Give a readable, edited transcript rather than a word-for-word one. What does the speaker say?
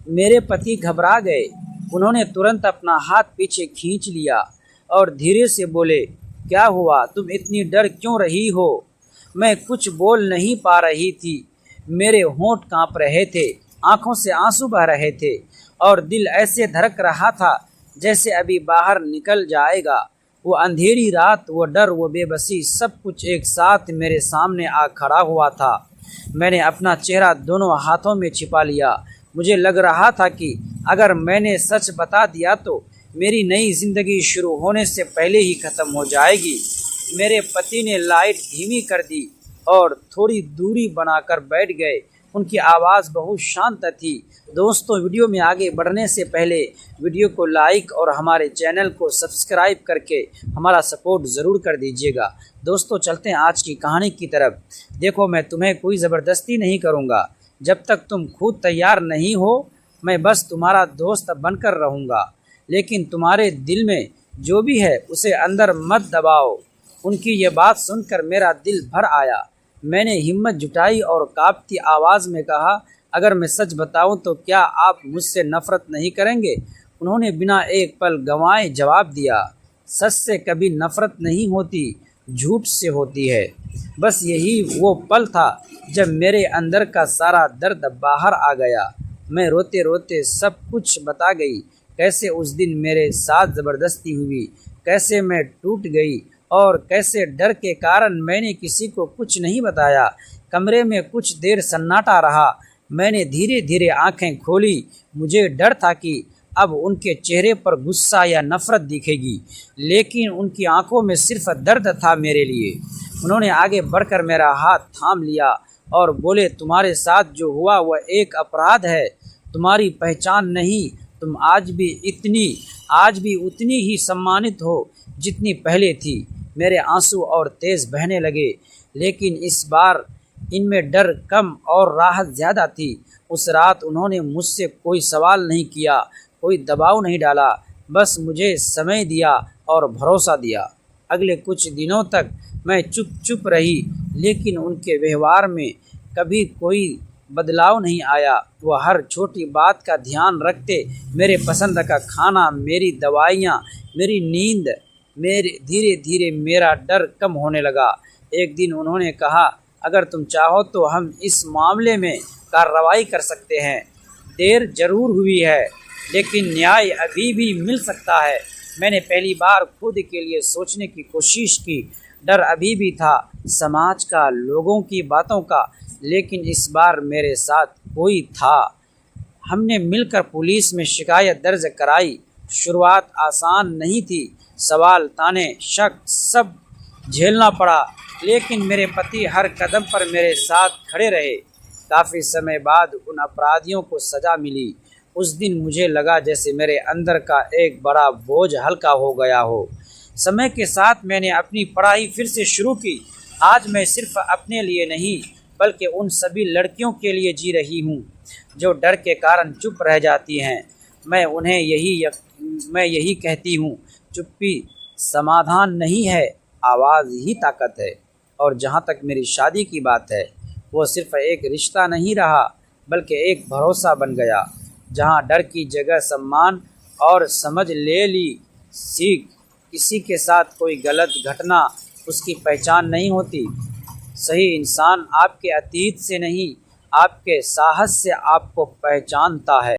मेरे पति घबरा गए। उन्होंने तुरंत अपना हाथ पीछे खींच लिया और धीरे से बोले, क्या हुआ, तुम इतनी डर क्यों रही हो? मैं कुछ बोल नहीं पा रही थी। मेरे होंठ कांप रहे थे, आंखों से आंसू बह रहे थे और दिल ऐसे धड़क रहा था जैसे अभी बाहर निकल जाएगा। वो अंधेरी रात, वो डर, वो बेबसी, सब कुछ एक साथ मेरे सामने आ खड़ा हुआ था। मैंने अपना चेहरा दोनों हाथों में छिपा लिया। मुझे लग रहा था कि अगर मैंने सच बता दिया तो मेरी नई ज़िंदगी शुरू होने से पहले ही ख़त्म हो जाएगी। मेरे पति ने लाइट धीमी कर दी और थोड़ी दूरी बनाकर बैठ गए। उनकी आवाज़ बहुत शांत थी। दोस्तों, वीडियो में आगे बढ़ने से पहले वीडियो को लाइक और हमारे चैनल को सब्सक्राइब करके हमारा सपोर्ट ज़रूर कर दीजिएगा। दोस्तों, चलते हैं आज की कहानी की तरफ। देखो, मैं तुम्हें कोई ज़बरदस्ती नहीं करूँगा। जब तक तुम खुद तैयार नहीं हो, मैं बस तुम्हारा दोस्त बनकर रहूँगा। लेकिन तुम्हारे दिल में जो भी है उसे अंदर मत दबाओ। उनकी ये बात सुनकर मेरा दिल भर आया। मैंने हिम्मत जुटाई और कांपती आवाज़ में कहा, अगर मैं सच बताऊं तो क्या आप मुझसे नफ़रत नहीं करेंगे? उन्होंने बिना एक पल गंवाए जवाब दिया, सच से कभी नफ़रत नहीं होती, झूठ से होती है। बस यही वो पल था जब मेरे अंदर का सारा दर्द बाहर आ गया। मैं रोते रोते सब कुछ बता गई। कैसे उस दिन मेरे साथ ज़बरदस्ती हुई, कैसे मैं टूट गई और कैसे डर के कारण मैंने किसी को कुछ नहीं बताया। कमरे में कुछ देर सन्नाटा रहा। मैंने धीरे धीरे आंखें खोली। मुझे डर था कि अब उनके चेहरे पर गुस्सा या नफ़रत दिखेगी, लेकिन उनकी आंखों में सिर्फ दर्द था मेरे लिए। उन्होंने आगे बढ़कर मेरा हाथ थाम लिया और बोले, तुम्हारे साथ जो हुआ वह एक अपराध है, तुम्हारी पहचान नहीं। तुम आज भी उतनी ही सम्मानित हो जितनी पहले थी। मेरे आंसू और तेज़ बहने लगे, लेकिन इस बार इनमें डर कम और राहत ज़्यादा थी। उस रात उन्होंने मुझसे कोई सवाल नहीं किया, कोई दबाव नहीं डाला, बस मुझे समय दिया और भरोसा दिया। अगले कुछ दिनों तक मैं चुप चुप रही, लेकिन उनके व्यवहार में कभी कोई बदलाव नहीं आया। वह हर छोटी बात का ध्यान रखते, मेरे पसंद का खाना, मेरी दवाइयाँ, मेरी नींद। धीरे धीरे मेरा डर कम होने लगा। एक दिन उन्होंने कहा, अगर तुम चाहो तो हम इस मामले में कार्रवाई कर सकते हैं। देर जरूर हुई है, लेकिन न्याय अभी भी मिल सकता है। मैंने पहली बार खुद के लिए सोचने की कोशिश की। डर अभी भी था, समाज का, लोगों की बातों का, लेकिन इस बार मेरे साथ कोई था। हमने मिलकर पुलिस में शिकायत दर्ज कराई। शुरुआत आसान नहीं थी, सवाल, ताने, शक सब झेलना पड़ा, लेकिन मेरे पति हर कदम पर मेरे साथ खड़े रहे। काफ़ी समय बाद उन अपराधियों को सज़ा मिली। उस दिन मुझे लगा जैसे मेरे अंदर का एक बड़ा बोझ हल्का हो गया हो। समय के साथ मैंने अपनी पढ़ाई फिर से शुरू की। आज मैं सिर्फ अपने लिए नहीं, बल्कि उन सभी लड़कियों के लिए जी रही हूँ जो डर के कारण चुप रह जाती हैं। मैं यही कहती हूँ, चुप्पी समाधान नहीं है, आवाज़ ही ताकत है। और जहाँ तक मेरी शादी की बात है, वो सिर्फ एक रिश्ता नहीं रहा, बल्कि एक भरोसा बन गया। जहाँ डर की जगह सम्मान और समझ ले ली सीख। किसी के साथ कोई गलत घटना उसकी पहचान नहीं होती। सही इंसान आपके अतीत से नहीं, आपके साहस से आपको पहचानता है।